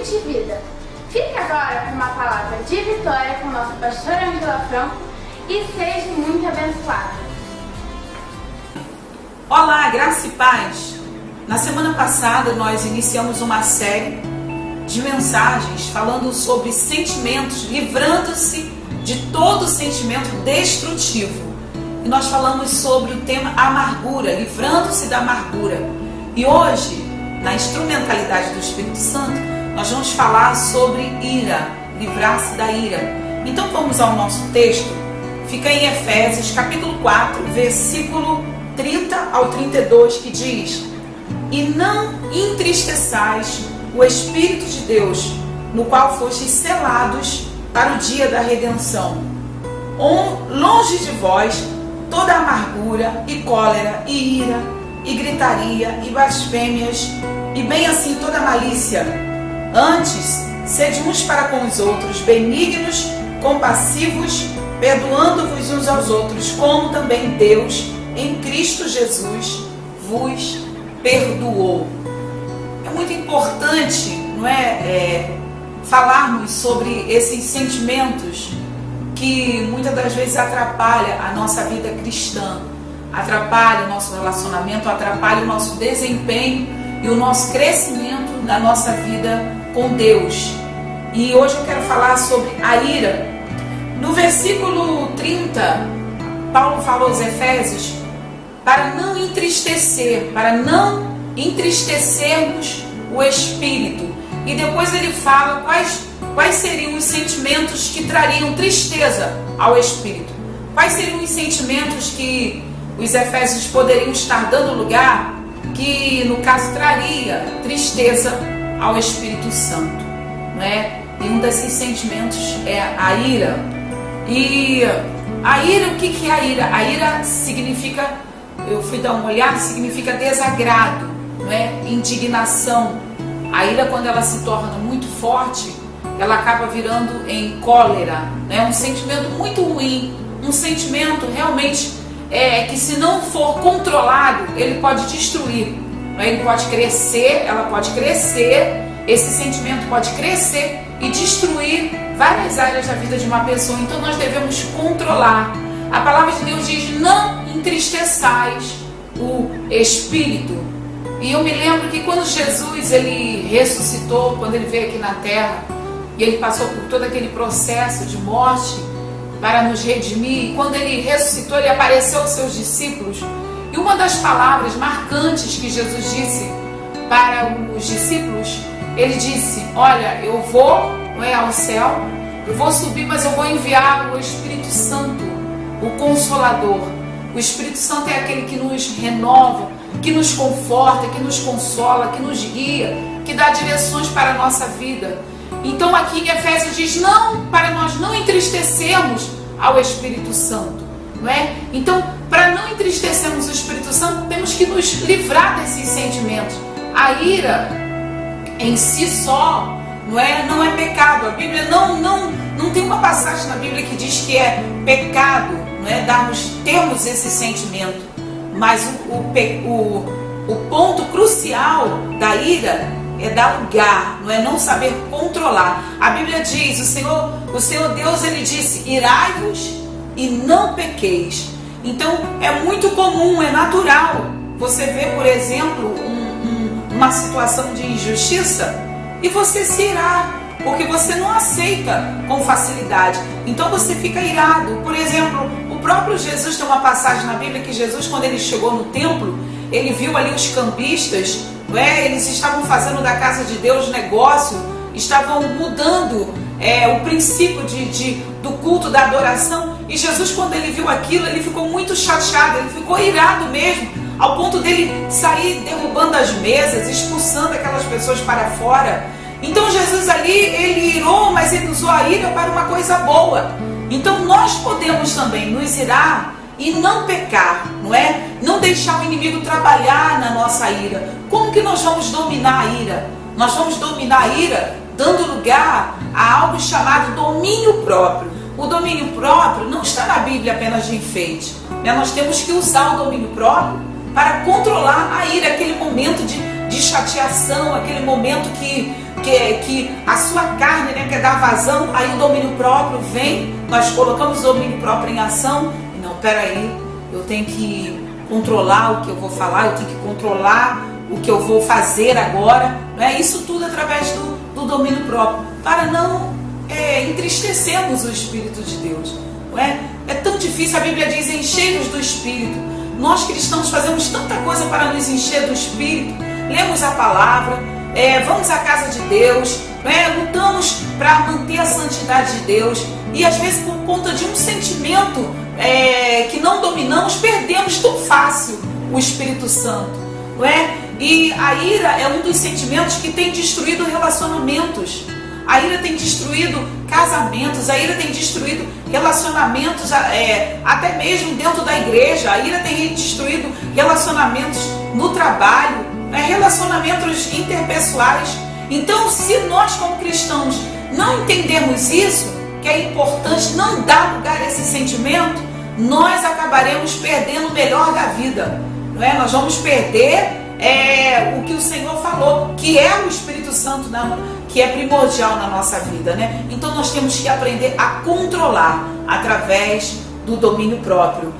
de vida. Fique agora com uma palavra de vitória com nossa pastora Angela Franco e seja muito abençoada. Olá, graça e paz! Na semana passada nós iniciamos uma série de mensagens falando sobre sentimentos, livrando-se de todo sentimento destrutivo. E nós falamos sobre o tema amargura, livrando-se da amargura. E hoje, na instrumentalidade do Espírito Santo, nós vamos falar sobre ira, livrar-se da ira. Então vamos ao nosso texto. Fica em Efésios capítulo 4, versículo 30 ao 32, que diz: E não entristeçais o Espírito de Deus, no qual fostes selados para o dia da redenção. Longe de vós toda amargura e cólera e ira e gritaria e blasfêmias e bem assim toda malícia. Antes, sede uns para com os outros benignos, compassivos, perdoando-vos uns aos outros, como também Deus em Cristo Jesus vos perdoou. É muito importante, não é, falarmos sobre esses sentimentos que muitas das vezes atrapalha a nossa vida cristã, atrapalha o nosso relacionamento, atrapalha o nosso desempenho e o nosso crescimento na nossa vida com Deus. E hoje eu quero falar sobre a ira. No versículo 30, Paulo falou aos Efésios para não entristecermos o Espírito. E depois ele fala quais seriam os sentimentos que trariam tristeza ao Espírito. Quais seriam os sentimentos que os Efésios poderiam estar dando lugar, que no caso traria tristeza ao Espírito Santo, não é? E um desses sentimentos é a ira. E a ira, o que é a ira? A ira significa, eu fui dar uma olhada, significa desagrado, não é? Indignação. A ira, quando ela se torna muito forte, ela acaba virando em cólera, né? Um sentimento muito ruim, um sentimento realmente que, se não for controlado, ele pode destruir, né? Ele pode crescer, ela pode crescer, esse sentimento pode crescer e destruir várias áreas da vida de uma pessoa. Então nós devemos controlar. A palavra de Deus diz: não entristeçais o Espírito. E eu me lembro que quando Jesus ele ressuscitou, quando ele veio aqui na terra, e ele passou por todo aquele processo de morte para nos redimir, e quando ele ressuscitou, ele apareceu aos seus discípulos, e uma das palavras marcantes que Jesus disse para os discípulos, ele disse: olha, eu vou, não é, ao céu, eu vou subir, mas eu vou enviar o Espírito Santo, o Consolador. O Espírito Santo é aquele que nos renova, que nos conforta, que nos consola, que nos guia, que dá direções para a nossa vida. Então aqui em Efésios diz: não, para nós não entristecermos ao Espírito Santo, não é? Então, para não entristecermos o Espírito Santo, temos que nos livrar desses sentimentos. A ira em si só não é pecado. A Bíblia não tem uma passagem na Bíblia que diz que é pecado, não é, termos esse sentimento. Mas o ponto crucial da ira é dar lugar, não é não saber controlar. A Bíblia diz, o Senhor Deus, ele disse: irai-vos e não pequeis. Então é muito comum, é natural você ver, por exemplo, uma situação de injustiça e você se irar, porque você não aceita com facilidade. Então você fica irado. Por exemplo, o próprio Jesus, tem uma passagem na Bíblia que Jesus, quando ele chegou no templo, ele viu ali os cambistas, não é? Eles estavam fazendo da casa de Deus negócio, estavam mudando o princípio do culto, da adoração. E Jesus, quando ele viu aquilo, ele ficou muito chateado, ele ficou irado mesmo, ao ponto dele sair derrubando as mesas, expulsando aquelas pessoas para fora. Então Jesus ali, ele irou, mas ele usou a ira para uma coisa boa. Então nós podemos também nos irar e não pecar, não é? Não deixar o inimigo trabalhar na nossa ira. Como que nós vamos dominar a ira? Nós vamos dominar a ira dando lugar a algo chamado domínio próprio. O domínio próprio não está na Bíblia apenas de enfeite, né? Nós temos que usar o domínio próprio para controlar a ira, aquele momento de de chateação, aquele momento que a sua carne, né, quer dar vazão, aí o domínio próprio vem, nós colocamos o domínio próprio em ação. Não, peraí, eu tenho que controlar o que eu vou falar, eu tenho que controlar o que eu vou fazer agora, né? Isso tudo através do domínio próprio, para não entristecermos o Espírito de Deus. Não é? É tão difícil, a Bíblia diz, enchei-nos do Espírito. Nós cristãos fazemos tanta coisa para nos encher do Espírito, lemos a palavra, vamos à casa de Deus, lutamos para manter a santidade de Deus, e às vezes por conta de um sentimento que não dominamos, perdemos tão fácil o Espírito Santo, não é? E a ira é um dos sentimentos que tem destruído relacionamentos. A ira tem destruído casamentos, a ira tem destruído relacionamentos, até mesmo dentro da igreja. A ira tem destruído relacionamentos no trabalho, relacionamentos interpessoais. Então, se nós como cristãos não entendermos isso, que é importante não dar lugar a esse sentimento, nós acabaremos perdendo o melhor da vida, não é? Nós vamos perder o que o Senhor falou, que é o Espírito Santo, que é primordial na nossa vida, né? Então nós temos que aprender a controlar através do domínio próprio.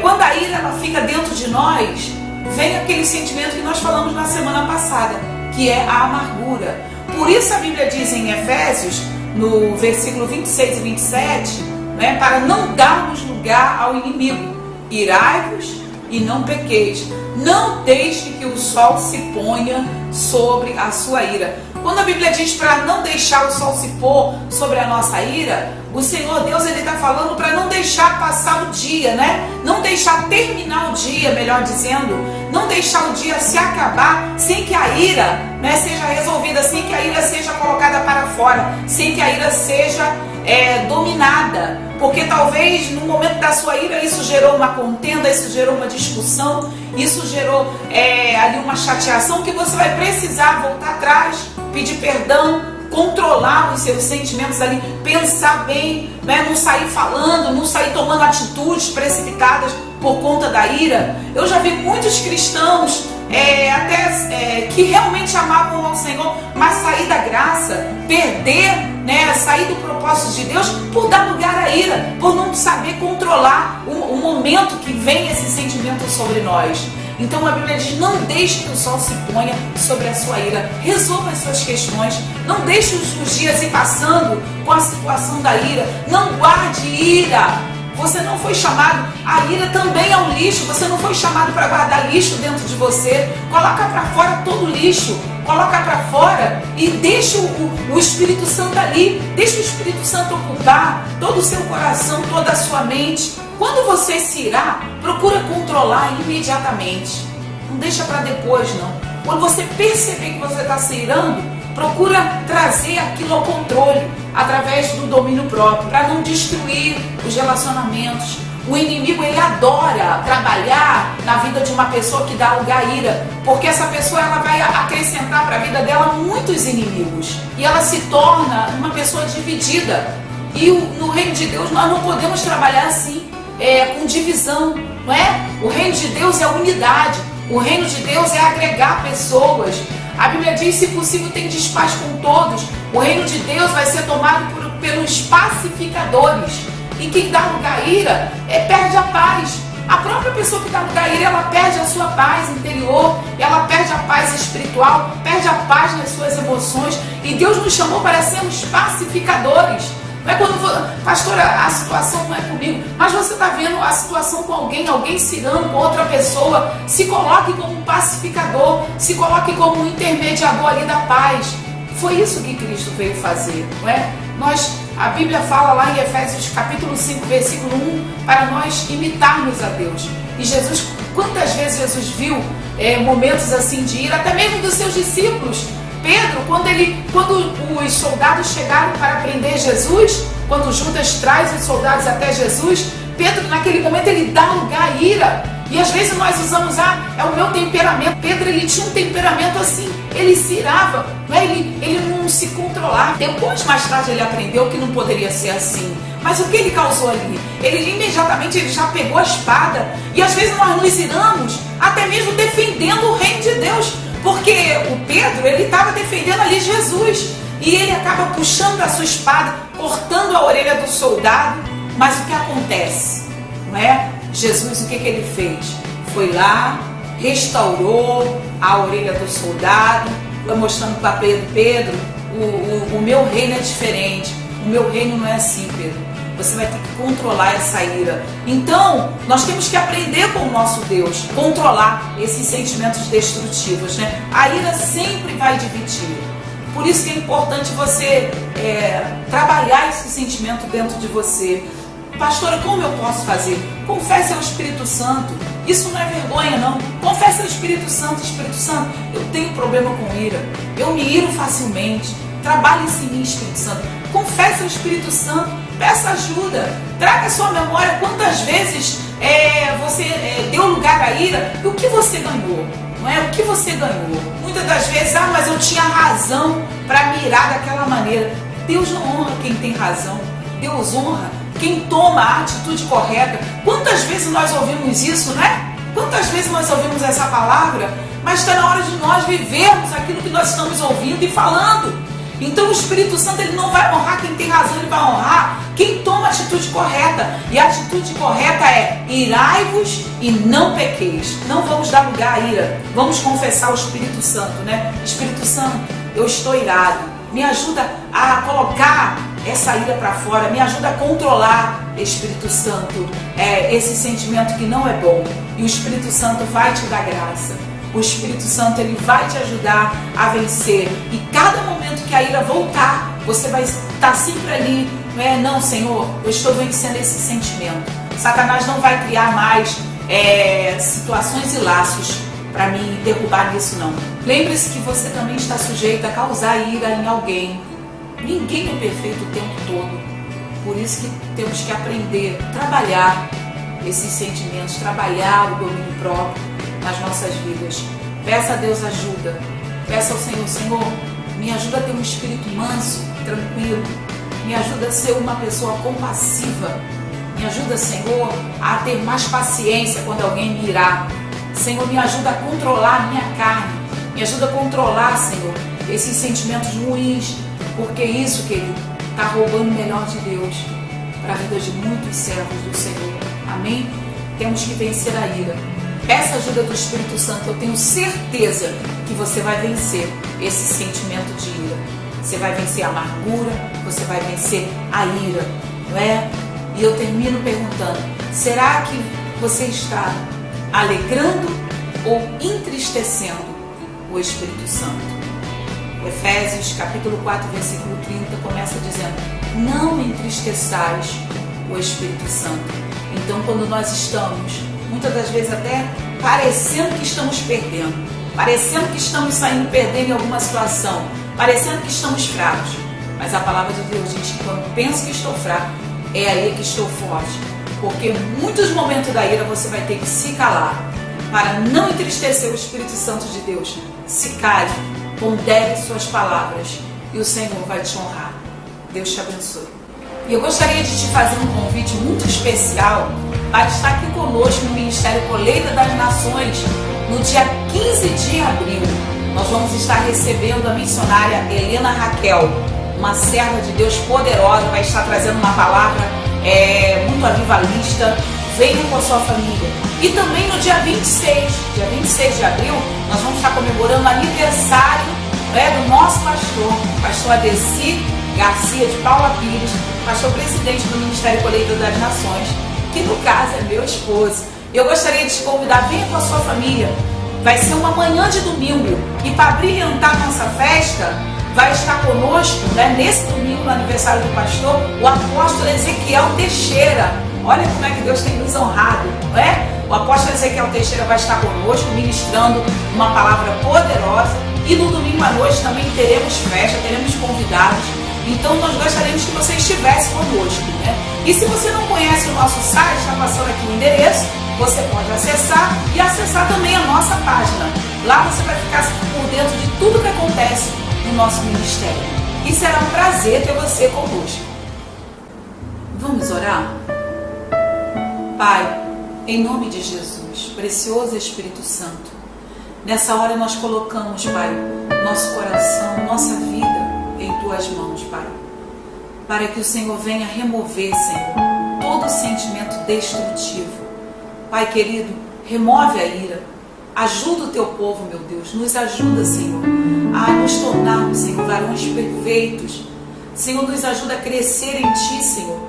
Quando a ira ela fica dentro de nós, vem aquele sentimento que nós falamos na semana passada, que é a amargura. Por isso a Bíblia diz em Efésios, no versículo 26 e 27, né, para não darmos lugar ao inimigo. Irai-vos e não pequeis. Não deixe que o sol se ponha sobre a sua ira. Quando a Bíblia diz para não deixar o sol se pôr sobre a nossa ira, o Senhor Deus está falando para não deixar passar o dia, né? Não deixar terminar o dia, melhor dizendo, não deixar o dia se acabar sem que a ira, né, seja resolvida, sem que a ira seja colocada para fora, sem que a ira seja dominada. Porque talvez no momento da sua ira isso gerou uma contenda, isso gerou uma discussão, isso gerou ali uma chateação que você vai precisar voltar atrás, pedir perdão, controlar os seus sentimentos ali, pensar bem, né? Não sair falando, não sair tomando atitudes precipitadas por conta da ira. Eu já vi muitos cristãos que realmente amavam ao Senhor, mas sair da graça, perder, né, sair do propósito de Deus por dar lugar à ira, por não saber controlar o momento que vem esse sentimento sobre nós. Então a Bíblia diz, não deixe que o sol se ponha sobre a sua ira, resolva as suas questões, não deixe os dias ir passando com a situação da ira, não guarde ira. Você não foi chamado, a ira também é um lixo, você não foi chamado para guardar lixo dentro de você. Coloca para fora todo o lixo, coloca para fora e deixa o Espírito Santo ali, deixa o Espírito Santo ocupar todo o seu coração, toda a sua mente. Quando você se irar, procura controlar imediatamente, não deixa para depois não. Quando você perceber que você está se irando, procura trazer aquilo ao controle através do domínio próprio, para não destruir os relacionamentos. O inimigo, ele adora trabalhar na vida de uma pessoa que dá lugar à ira, porque essa pessoa ela vai acrescentar para a vida dela muitos inimigos e ela se torna uma pessoa dividida. E no reino de Deus nós não podemos trabalhar assim, com divisão, não é? O reino de Deus é unidade, o reino de Deus é agregar pessoas. A Bíblia diz, se possível, tendes paz com todos. O reino de Deus vai ser tomado pelos pacificadores. E quem dá lugar à ira perde a paz. A própria pessoa que dá lugar à ira, ela perde a sua paz interior, ela perde a paz espiritual, perde a paz nas suas emoções. E Deus nos chamou para sermos pacificadores. Não é quando, pastora, a situação não é comigo, mas você está vendo a situação com alguém se irando com outra pessoa, se coloque como um pacificador, se coloque como um intermediador ali da paz. Foi isso que Cristo veio fazer, não é? A Bíblia fala lá em Efésios capítulo 5, versículo 1, para nós imitarmos a Deus. E Jesus, quantas vezes Jesus viu momentos assim de ira, até mesmo dos seus discípulos. Pedro, quando os soldados chegaram para prender Jesus, quando Judas traz os soldados até Jesus, Pedro naquele momento ele dá lugar à ira. E às vezes nós usamos, é o meu temperamento. Pedro, ele tinha um temperamento assim, ele se irava, né? Ele não se controlava. Depois, mais tarde, ele aprendeu que não poderia ser assim. Mas o que ele causou ali? Ele imediatamente já pegou a espada. E às vezes nós nos iramos, até mesmo defendendo o reino de Deus. Porque o Pedro, ele estava defendendo ali Jesus. E ele acaba puxando a sua espada, cortando a orelha do soldado. Mas o que acontece? Não é? Jesus, o que ele fez? Foi lá, restaurou a orelha do soldado, foi mostrando para Pedro, o meu reino é diferente. O meu reino não é assim, Pedro. Você vai ter que controlar essa ira. Então, nós temos que aprender com o nosso Deus, controlar esses sentimentos destrutivos, né? A ira sempre vai dividir. Por isso que é importante você trabalhar esse sentimento dentro de você. Pastora, como eu posso fazer? Confesse ao Espírito Santo. Isso não é vergonha, não. Confesse ao Espírito Santo. Espírito Santo, eu tenho problema com ira. Eu me iro facilmente. Trabalhe em mim, Espírito Santo. Confesse ao Espírito Santo. Peça ajuda. Traga à sua memória quantas vezes você deu lugar à ira e o que você ganhou. Não é? O que você ganhou? Muitas das vezes, mas eu tinha razão para me irar daquela maneira. Deus não honra quem tem razão. Deus honra quem toma a atitude correta. Quantas vezes nós ouvimos isso, né? Quantas vezes nós ouvimos essa palavra? Mas está na hora de nós vivermos aquilo que nós estamos ouvindo e falando. Então o Espírito Santo, ele não vai honrar quem tem razão, ele vai honrar quem toma a atitude correta. E a atitude correta é: irai-vos e não pequeis. Não vamos dar lugar à ira. Vamos confessar ao Espírito Santo, né? Espírito Santo, eu estou irado. Me ajuda a colocar essa ira para fora. Me ajuda a controlar, Espírito Santo, esse sentimento que não é bom. E o Espírito Santo vai te dar graça. O Espírito Santo, ele vai te ajudar a vencer. E cada momento que a ira voltar, você vai estar sempre ali. Não, Senhor, eu estou vencendo esse sentimento. Satanás não vai criar mais situações e laços para me derrubar nisso, não. Lembre-se que você também está sujeito a causar ira em alguém. Ninguém é perfeito o tempo todo. Por isso que temos que aprender a trabalhar esses sentimentos, trabalhar o domínio próprio nas nossas vidas. Peça a Deus ajuda. Peça ao Senhor: Senhor, me ajuda a ter um espírito manso, tranquilo. Me ajuda a ser uma pessoa compassiva. Me ajuda, Senhor, a ter mais paciência quando alguém me irar. Senhor, me ajuda a controlar a minha carne. Me ajuda a controlar, Senhor, esses sentimentos ruins. Porque isso, querido, está roubando o melhor de Deus para a vida de muitos servos do Senhor. Amém? Temos que vencer a ira. Peça a ajuda do Espírito Santo. Eu tenho certeza que você vai vencer esse sentimento de ira. Você vai vencer a amargura, você vai vencer a ira, não é? E eu termino perguntando: será que você está alegrando ou entristecendo o Espírito Santo? Efésios capítulo 4, versículo 30 começa dizendo: não entristeçais o Espírito Santo. Então, quando nós estamos, muitas das vezes até parecendo que estamos perdendo, parecendo que estamos saindo perdendo em alguma situação, parecendo que estamos fracos, mas a palavra de Deus diz que quando penso que estou fraco, é aí que estou forte. Porque em muitos momentos da ira você vai ter que se calar para não entristecer o Espírito Santo de Deus. Se cale, pondere suas palavras e o Senhor vai te honrar. Deus te abençoe. E eu gostaria de te fazer um convite muito especial para estar aqui conosco no Ministério Colheita das Nações no dia 15 de abril. Nós vamos estar recebendo a missionária Helena Raquel, uma serva de Deus poderosa, vai estar trazendo uma palavra muito avivalista. Venha com a sua família. E também no dia 26 de abril, nós vamos estar comemorando o aniversário do nosso pastor Adeci Garcia de Paula Pires, pastor presidente do Ministério Colheita das Nações, que no caso é meu esposo. Eu gostaria de te convidar: venha com a sua família. Vai ser uma manhã de domingo. E para brilhantar nossa festa, vai estar conosco, nesse domingo, no aniversário do pastor, o apóstolo Ezequiel Teixeira. Olha como é que Deus tem nos honrado, não é? O apóstolo Ezequiel Teixeira vai estar conosco, ministrando uma palavra poderosa. E no domingo à noite também teremos festa, teremos convidados. Então nós gostaríamos que você estivesse conosco, né? E se você não conhece o nosso site, está passando aqui o endereço, você pode acessar e acessar também a nossa página. Lá você vai ficar por dentro de tudo que acontece no nosso ministério. E será um prazer ter você conosco. Vamos orar? Pai, em nome de Jesus, precioso Espírito Santo, Nessa hora nós colocamos, Pai, nosso coração, nossa vida em Tuas mãos, Pai. Para que o Senhor venha remover, Senhor, todo sentimento destrutivo. Pai querido, remove a ira. Ajuda o Teu povo, meu Deus. Nos ajuda, Senhor, a nos tornarmos, Senhor, varões perfeitos. Senhor, nos ajuda a crescer em Ti, Senhor,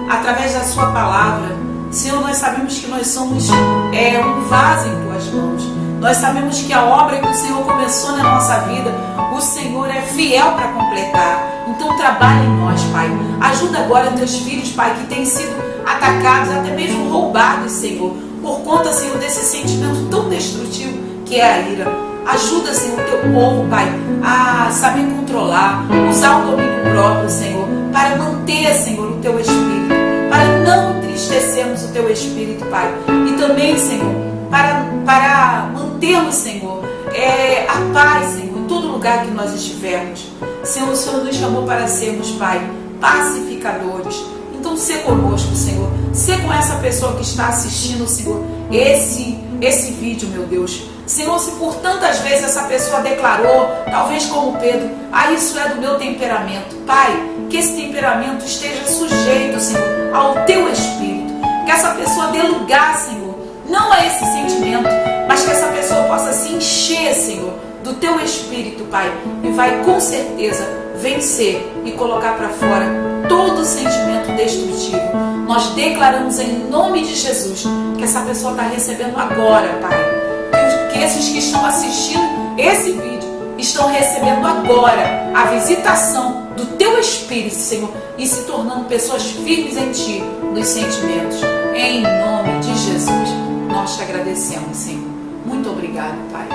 através da Sua palavra. Senhor, nós sabemos que nós somos um vaso em Tuas mãos. Nós sabemos que a obra que o Senhor começou na nossa vida, o Senhor é fiel para completar. Então trabalha em nós, Pai. Ajuda agora Teus filhos, Pai, que têm sido atacados, até mesmo roubados, Senhor, por conta, Senhor, desse sentimento tão destrutivo que é a ira. Ajuda, Senhor, o Teu povo, Pai, a saber controlar, usar o domínio próprio, Senhor, para manter, Senhor, o Teu Espírito, para não entristecermos o Teu Espírito, Pai. E também, Senhor, para mantermos, Senhor, a paz, Senhor, em todo lugar que nós estivermos. Senhor, o Senhor nos chamou para sermos, Pai, pacificadores. Então, sê conosco, Senhor. Sê com essa pessoa que está assistindo, Senhor, esse vídeo, meu Deus. Senhor, se por tantas vezes essa pessoa declarou, talvez como Pedro, isso é do meu temperamento. Pai, que esse temperamento esteja sujeito, Senhor, ao Teu Espírito. Que essa pessoa dê lugar, Senhor, não a esse sentimento, mas que essa pessoa possa se encher, Senhor, do Teu Espírito, Pai, e vai com certeza vencer e colocar para fora todo sentimento destrutivo. Nós declaramos em nome de Jesus que essa pessoa está recebendo agora, Pai. Que esses que estão assistindo esse vídeo estão recebendo agora a visitação do Teu Espírito, Senhor, e se tornando pessoas firmes em Ti, nos sentimentos. Em nome de Jesus, nós Te agradecemos, Senhor. Muito obrigado, Pai.